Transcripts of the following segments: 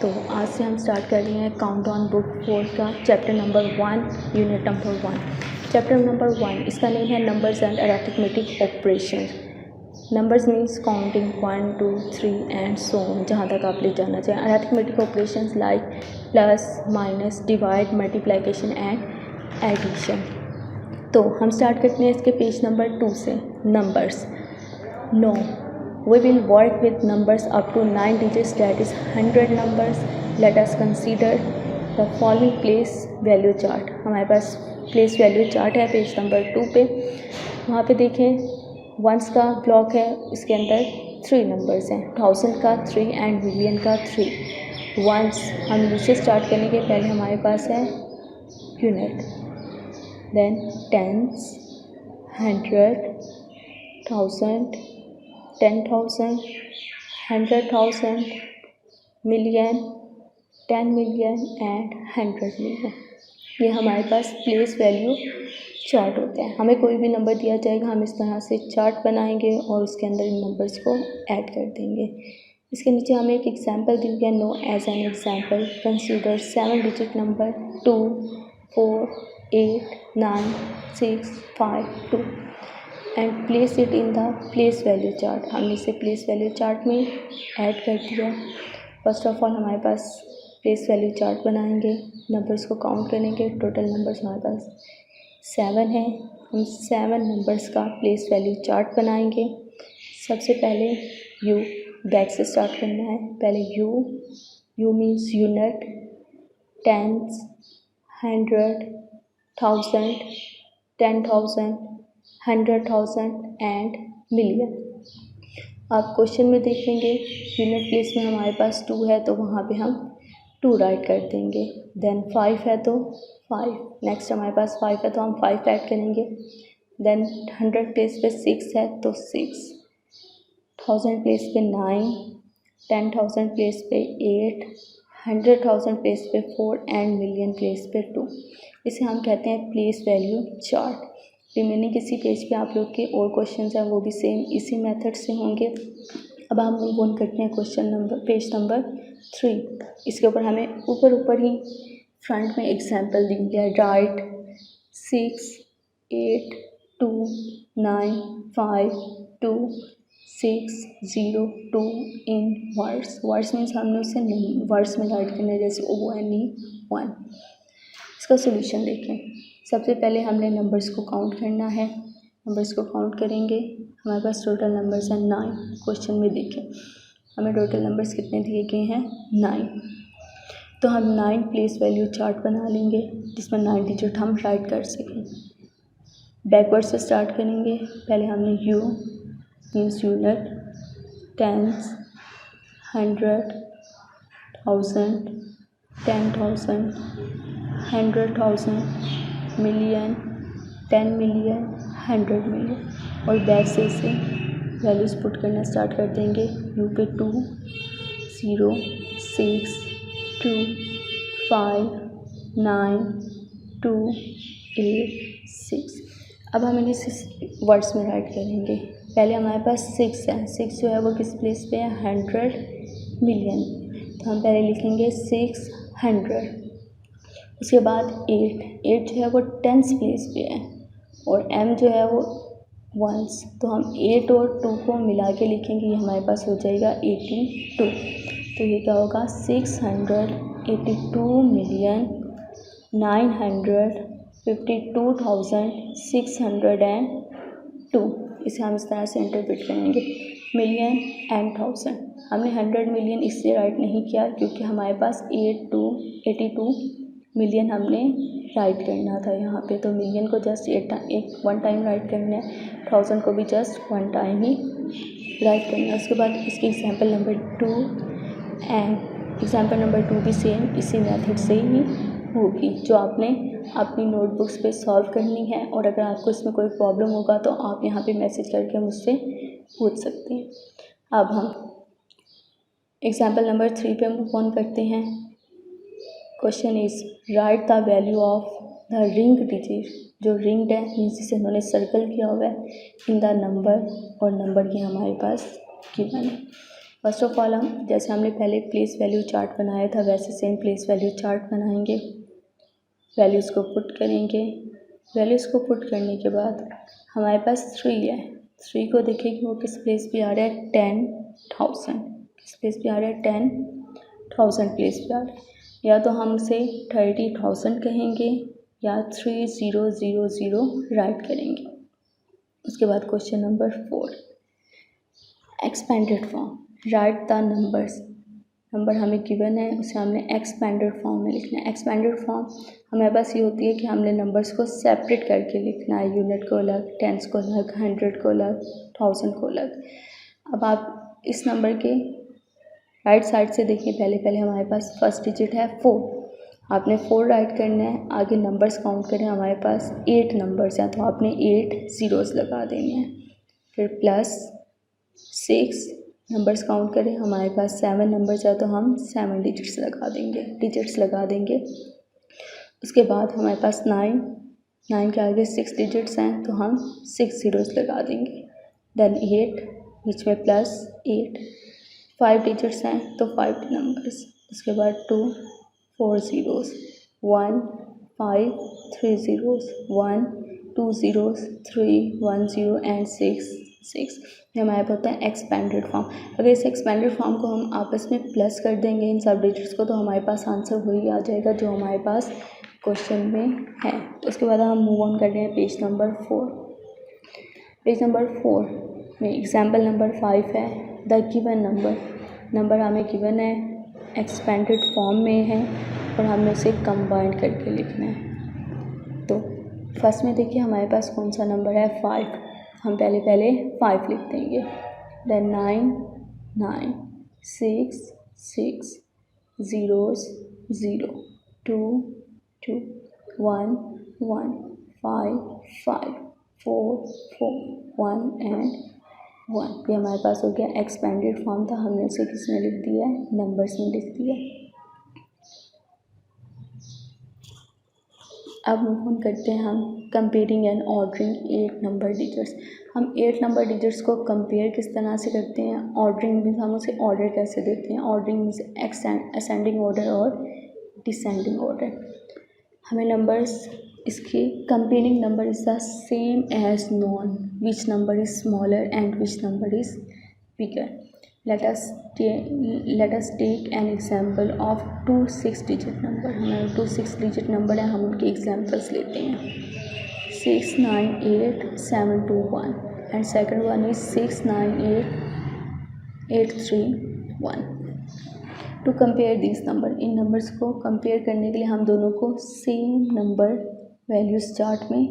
तो आज से हम स्टार्ट कर रहे हैं काउंट ऑन बुक 4 का chapter number 1 unit number 1। Chapter number 1 इसका नेम है numbers and arithmetic operation. Numbers means counting 1 2 3 and so on, जहाँ तक आप ले जाना चाहें। Arithmetic operations like plus minus divide multiplication and addition. तो हम स्टार्ट करते हैं इसके पेज नंबर 2 से। Numbers no, we will work with numbers up to 9 digits, that is 100 numbers. Let us consider the following place value chart. हमारे पास place value chart है page number 2 पे। वहाँ पे देखें वंस का ब्लॉक है, इसके अंदर 3 नंबर्स हैं, 1000 का 3 एंड मिलियन का 3। वंस हम नीचे स्टार्ट करने के पहले हमारे पास है unit, then tens, 100, 1000, 10,000, 100,000, million, 10 million and 100 million. ये हमारे पास प्लेस वैल्यू चार्ट होता है। हमें कोई भी नंबर दिया जाएगा, हम इस तरह से चार्ट बनाएंगे और उसके अंदर इन नंबर्स को ऐड कर देंगे। इसके नीचे हमें एक एग्जांपल दी गया, no as an example consider 7 digit number 2 4 8 9 6 5 2 and place it in the place value chart. हमने इसे प्लेस वैल्यू चार्ट में ऐड कर दिया। फर्स्ट ऑफ ऑल हमारे पास प्लेस वैल्यू चार्ट बनाएंगे, नंबर्स को काउंट करेंगे। टोटल नंबर्स हमारे पास 7 है। हम 7 नंबर्स का प्लेस वैल्यू चार्ट बनाएंगे। सबसे पहले यू, बैक से स्टार्ट करना है। पहले u means unit, tens, 100, 1000, 10,000, 100,000 and million. आप क्वेश्चन में देखेंगे यूनिट प्लेस में हमारे पास 2 है तो वहाँ पे हम 2 राइट कर देंगे। देन 5 है तो 5, नेक्स्ट हमारे पास 5 है तो हम 5 ऐड करेंगे। देन 100 प्लेस पे 6 है तो 6, 1000 प्लेस पे 9, 10,000 प्लेस पे 8, 100,000 प्लेस पे 4 एंड मिलियन प्लेस पे 2। इसे हम कहते हैं प्लेस वैल्यू चार्ट। रिमेनिंग किसी पेज पे आप लोग के और क्वेश्चंस हैं वो भी सेम इसी मेथड से होंगे। अब हम मूव ऑन करते हैं क्वेश्चन नंबर पेज नंबर 3। इसके ऊपर हमें ऊपर ही फ्रंट में एग्जांपल दी गया है, राइट 6 8 2 9 5 2 6 0 2 इन वर्ड्स। वर्ड्स मीन्स हमने उसे वर्ड्स में राइट करना है, जैसे ONE 1। इसका सोल्यूशन देखें। सबसे पहले हमने नंबर्स को काउंट करना है। नंबर्स को काउंट करेंगे, हमारे पास टोटल नंबर्स हैं 9। क्वेश्चन में देखें हमें टोटल नंबर्स कितने दिए गए हैं, 9। तो हम 9 प्लेस वैल्यू चार्ट बना लेंगे जिसमें 9 डिजिट हम राइट कर सकें। बैकवर्ड से स्टार्ट करेंगे। पहले हमने u means unit, tens, 100, 1000, 10,000, 100,000, million, 10 million, 100 million और बैक से इसे वैल्यूज पुट करना स्टार्ट कर देंगे। यू पे 2 0 6 2 5 9 2 8 6। अब हम इन्हें वर्ड्स में राइट करेंगे। पहले हमारे पास 6 है, 6 जो है वो किस प्लेस पे है, 100 मिलियन। तो हम पहले लिखेंगे 600। उसके बाद 8 जो है वो 10th प्लेस पे है और m जो है वो 1s। तो हम 8 और 2 को मिला के लिखेंगे, ये हमारे पास हो जाएगा 82। तो ये क्या होगा, 682 मिलियन 952,602। इसे हम इस तरह से इंटरप्रेट करेंगे, मिलियन एंड 1000। हमने 100 मिलियन इसलिए राइट नहीं किया क्योंकि हमारे पास 82 मिलियन हमने राइट करना था यहाँ पे। तो मिलियन को जस्ट वन टाइम राइट करना है, 1000 को भी जस्ट 1 टाइम ही राइट करना है। उसके बाद इसकी example number 2 and example number 2 भी सेम इसी मेथड से ही होगी, जो आपने अपनी नोटबुक्स पे सॉल्व करनी है। और अगर आपको इसमें कोई प्रॉब्लम होगा तो आप यहाँ पे मैसेज करके मुझसे पूछ सकते हैं। अब हम एग्जांपल नंबर 3 पे मूव ऑन करते हैं। Question is right the value of the ring digit. जो रिंग है मीन्स जिसे उन्होंने सर्कल किया हुआ है, इन द नंबर, और नंबर की हमारे पास गिवन है। फर्स्ट ऑफ ऑल हम जैसे हमने पहले प्लेस वैल्यू चार्ट बनाया था वैसे सेम प्लेस वैल्यू चार्ट बनाएंगे। वैल्यूज़ को पुट करेंगे। वैल्यूज़ को पुट करने के बाद हमारे पास 3 है। 3 को देखिए कि वो किस प्लेस पे आ रहा है, 10,000 किस प्लेस पे आ रहा है, 10,000 प्लेस पे आ रहा है। या तो हम उसे 30,000 कहेंगे या 3000 राइट करेंगे। उसके बाद question number 4, expanded form, right the numbers. Number हमें गिवन है उसे हमने एक्सपेंडेड फॉर्म में लिखना है। एक्सपेंडेड फॉर्म हमारे पास ये होती है कि हमने नंबर्स को सेपरेट करके लिखना है, यूनिट को अलग, टेंस को अलग, 100 को अलग, 1000 को अलग। अब आप इस नंबर के राइट साइड से देखिए, पहले हमारे पास फर्स्ट डिजिट है 4, आपने 4 राइट करना है। आगे नंबर्स काउंट करें, हमारे पास 8 नंबर्स हैं तो आपने 8 ज़ीरोज़ लगा देने हैं। फिर प्लस 6 नंबर्स काउंट करें, हमारे पास 7 नंबर्स है तो हम 7 डिजिट्स लगा देंगे। उसके बाद हमारे पास 9 के आगे 6 डिजिट्स हैं तो हम 6 ज़ीरोज़ लगा देंगे। देन 8 बीच में प्लस 8, 5 डिजिट्स हैं तो 5 नंबर्स। उसके बाद 2 4 zeros, 1 5 3 zeros, 1 2 zeros, 3 1 zero and 6 ये हमारे पास होता है एक्सपेंडेड फॉर्म। अगर इस एक्सपेंडेड फॉर्म को हम आपस में प्लस कर देंगे इन सब डिजिट्स को तो हमारे पास आंसर वही आ जाएगा जो हमारे पास क्वेश्चन में है। तो उसके बाद हम मूव ऑन कर रहे हैं पेज नंबर 4। पेज नंबर 4 में एग्जाम्पल नंबर 5 है, द गिवन नंबर हमें गिवन है, एक्सपेंडेड फॉर्म में है और हमें उसे कंबाइन करके लिखना है। तो फर्स्ट में देखिए हमारे पास कौन सा नंबर है, 5। हम पहले 5 लिख देंगे। Then 9 6 6 zeros 0 2 2 1 1 5 5 4 4 1 and 1। ये हमारे पास हो गया एक्सपेंडेड फॉर्म था, हमने उसे किस में लिख दिया है, नंबर्स में लिख दिया। अब मूव ऑन करते हैं हम comparing and ordering 8 number digits. हम 8 नंबर डिजिट्स को कंपेयर किस तरह से करते हैं, ऑर्डरिंग मीन्स हम उसे ऑर्डर कैसे देते हैं। ऑर्डरिंग मीन्स असेंडिंग ऑर्डर और डिसेंडिंग ऑर्डर। हमें नंबर्स इसकी comparing number is the same as known which number is smaller and which number is bigger. let us take an example of 2 6-digit number। हमारे 2 6-digit number है, हम उनके examples लेते हैं, 6 9 8 7 2 1 and second one is 6 9 8 8 3 1। To compare this number, इन numbers को compare करने के लिए हम दोनों को सेम नंबर वैल्यूज़ चार्ट में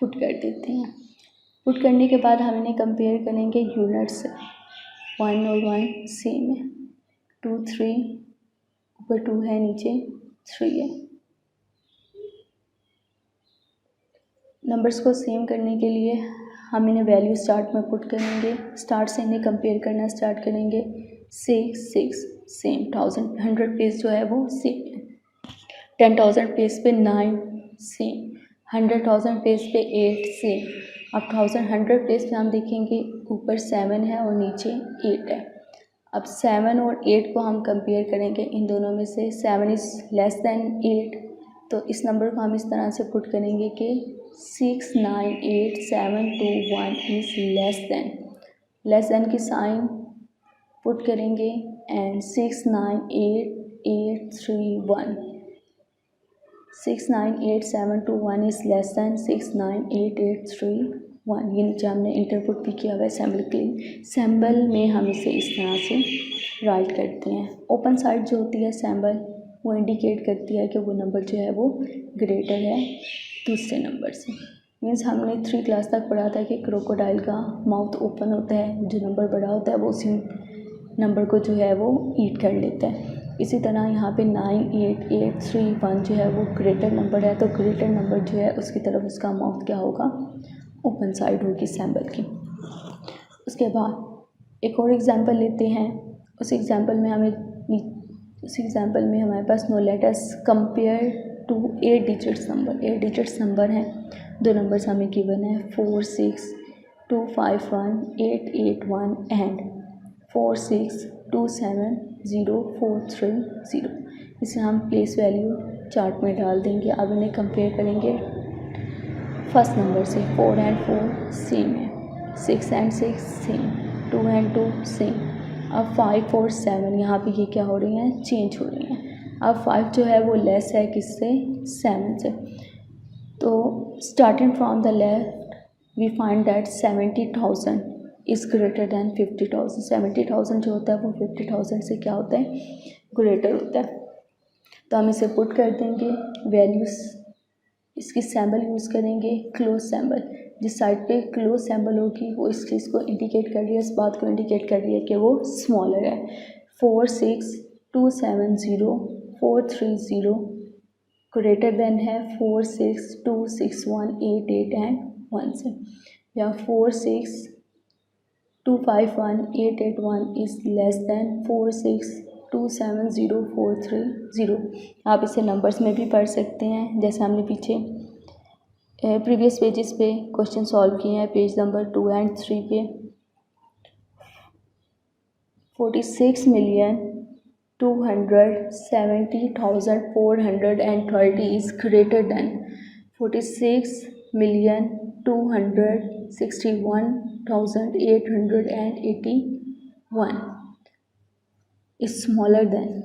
पुट कर देते हैं। पुट करने के बाद हम इन्हें कंपेयर करेंगे यूनिट्स, 1 और 1 सेम है, 2 3 ऊपर 2 है नीचे 3 है। नंबर्स को सेम करने के लिए हम इन्हें वैल्यूज चार्ट में पुट करेंगे, स्टार्ट से इन्हें कंपेयर करना स्टार्ट करेंगे। 6 6 सेम, 100 प्लेस जो है वो सेम है, 10,000 प्लेस पे 9 सेम, 100,000 प्लेस पे 8 सेम। अब 100 प्लेस पे हम देखेंगे ऊपर 7 है और नीचे 8 है। अब 7 और 8 को हम कंपेयर करेंगे, इन दोनों में से 7 इज़ लेस दैन 8, तो इस नंबर को हम इस तरह से पुट करेंगे कि 6 9 8 7 2 1 इज़ लेस दैन की साइन पुट करेंगे एंड 6 9 8 8 3 1 6 9 8 7 2 1 इज़ लेस दैन 6 9 8 8 3 1। ये नीचे हमने इंटरपुट भी किया हुआ है सैम्बल के लिए। सैम्बल में हम इसे इस तरह से राइट करते हैं। ओपन साइड जो होती है सैम्बल, वो इंडिकेट करती है कि वो नंबर जो है वो ग्रेटर है दूसरे नंबर से। मीन्स हमने 3 क्लास तक पढ़ा था कि क्रोकोडाइल का माउथ ओपन होता है, जो नंबर बड़ा होता है वो उसी नंबर को जो है वो ईट कर लेता है। इसी तरह यहाँ पे 9 8 8 3 1 जो है वो ग्रेटर नंबर है, तो ग्रेटर नंबर जो है उसकी तरफ उसका माउथ क्या होगा, ओपन साइड होगी सैम्बल की। उसके बाद एक और एग्जांपल लेते हैं। उस एग्जांपल में हमारे पास no let us compare two 8 digits number. 8 digits number हैं, दो नंबर्स हमें गिवन है 4 6 2 5 1 8 8 1 एंड 46270430। इसे हम प्लेस वैल्यू चार्ट में डाल देंगे। अब इन्हें कंपेयर करेंगे फर्स्ट नंबर से। 4 and 4 सेम है, 6 and 6 सेम, 2 and 2 सेम। अब 5 और 7 यहाँ पे ये क्या हो रही हैं, चेंज हो रही हैं। अब 5 जो है वो लेस है किससे, 7 से। तो starting from the left we find that 70,000 is greater than 50,000। 70,000 जो होता है वो 50,000 से क्या होता है, ग्रेटर होता है। तो हम इसे पुट कर देंगे वैल्यूज़, इसकी सैम्बल यूज़ करेंगे क्लोज सैम्बल। जिस साइड पे क्लोज सैम्बल होगी वो इस चीज़ को इंडिकेट कर रही है, इस बात को इंडिकेट कर रही है कि वो स्मॉलर है। 46270430 ग्रेटर देन है 46261881 एंड 1 से, या 46251881 इज़ लेस देन 46270430। आप इसे नंबर्स में भी पढ़ सकते हैं, जैसे हमने पीछे प्रीवियस पेजेस पे क्वेश्चन सॉल्व किए हैं, पेज नंबर 2 and 3 पे। 46,270,430 is greater than 46,261,881 is smaller than.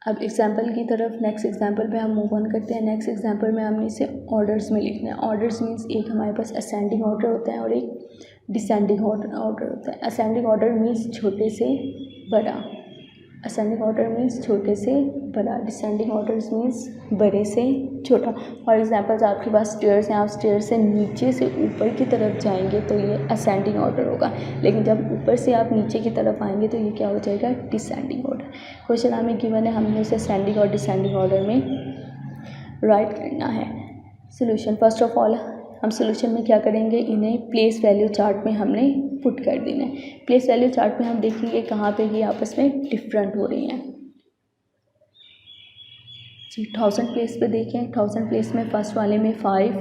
अब एग्जाम्पल की तरफ, नेक्स्ट एग्जाम्पल पे हम मूव ऑन करते हैं। नेक्स्ट एग्जाम्पल में हमने इसे ऑर्डर्स में लिखना है। ऑर्डर्स मीन्स एक हमारे पास असेंडिंग ऑर्डर होता है और एक डिसेंडिंग ऑर्डर होता है। असेंडिंग ऑर्डर मीन्स छोटे से बड़ा, असेंडिंग ऑर्डर मीन्स छोटे से बड़ा, डिसेंडिंग ऑर्डर्स मीन्स बड़े से छोटा। फॉर एग्जाम्पल्स आपके पास स्टेयर्स हैं, आप स्टेयर से नीचे से ऊपर की तरफ जाएंगे तो ये असेंडिंग ऑर्डर होगा, लेकिन जब ऊपर से आप नीचे की तरफ आएंगे तो ये क्या हो जाएगा, डिसेंडिंग ऑर्डर। क्वेश्चन हमें गिवन है, हमने इसे असेंडिंग और डिसेंडिंग ऑर्डर में राइट करना है। सोल्यूशन, फर्स्ट ऑफ ऑल हम सोल्यूशन में क्या करेंगे, इन्हें प्लेस वैल्यू चार्ट में हमने पुट कर देना है। प्लेस वैल्यू चार्ट में हम देखेंगे कहाँ पे ये आपस में डिफरेंट हो रही हैं। जी 1000 प्लेस पे देखें, 1000 प्लेस में फर्स्ट वाले में 5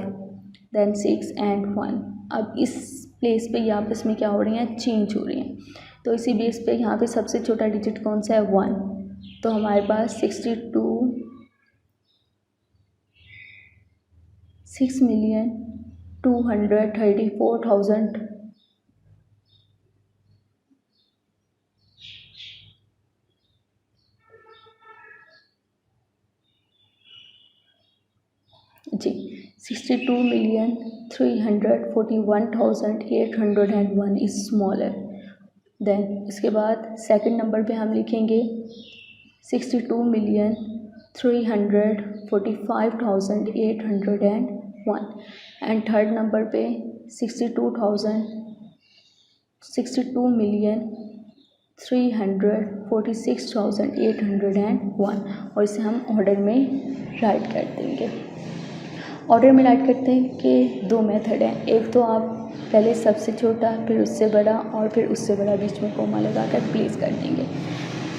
देन 6 एंड 1। अब इस प्लेस पे ये आपस में क्या हो रही हैं, चेंज हो रही हैं। तो इसी बेस पे यहाँ पे सबसे छोटा डिजिट कौन सा है, 1। तो हमारे पास 6,234,000 जी 62,341,801 इज़ स्मॉलर देन। इसके बाद सेकंड नंबर पे हम लिखेंगे 62,345,801 एंड थर्ड नंबर पे 62,346,801 और इसे हम ऑर्डर में राइट कर देंगे। ऑर्डर में राइट करते हैं कि दो मेथड हैं, एक तो आप पहले सबसे छोटा फिर उससे बड़ा और फिर उससे बड़ा बीच में कोमा लगाकर प्लेस कर देंगे।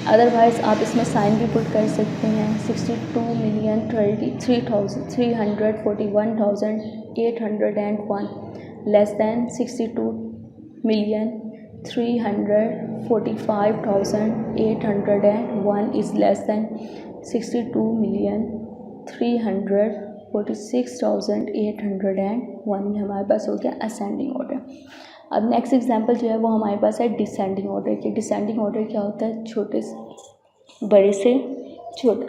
अदरवाइज़ आप इसमें साइन भी पुट कर सकते हैं। 62,341,801 less than 62,345,801 is less than 62,346,801। ये हमारे पास हो गया असेंडिंग ऑर्डर। अब नेक्स्ट एग्जांपल जो है वो हमारे पास है डिसेंडिंग ऑर्डर की। डिसेंडिंग ऑर्डर क्या होता है, छोटे से बड़े से छोटा,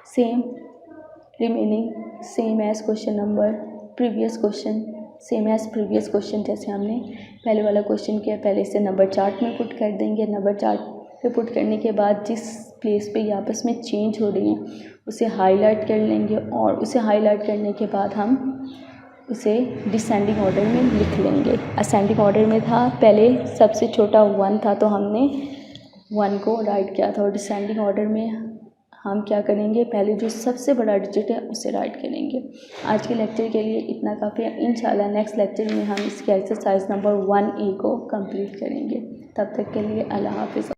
same remaining same as question number previous question, same as previous question जैसे हमने पहले वाला क्वेश्चन किया। पहले इसे नंबर चार्ट में पुट कर देंगे। नंबर चार्ट पे पुट करने के बाद जिस प्लेस पे ये आपस में चेंज हो रही हैं उसे हाईलाइट कर लेंगे और उसे हाईलाइट करने के बाद हम उसे डिसेंडिंग ऑर्डर में लिख लेंगे। असेंडिंग ऑर्डर में था, पहले सबसे छोटा 1 था तो हमने 1 को राइट किया था, और डिसेंडिंग ऑर्डर में हम क्या करेंगे, पहले जो सबसे बड़ा डिजिट है उसे राइट करेंगे। आज के लेक्चर के लिए इतना काफ़ी है। इंशाल्लाह नेक्स्ट लेक्चर में हम इसके एक्सरसाइज नंबर 1A को कंप्लीट करेंगे। तब तक के लिए अल्लाह हाफिज़।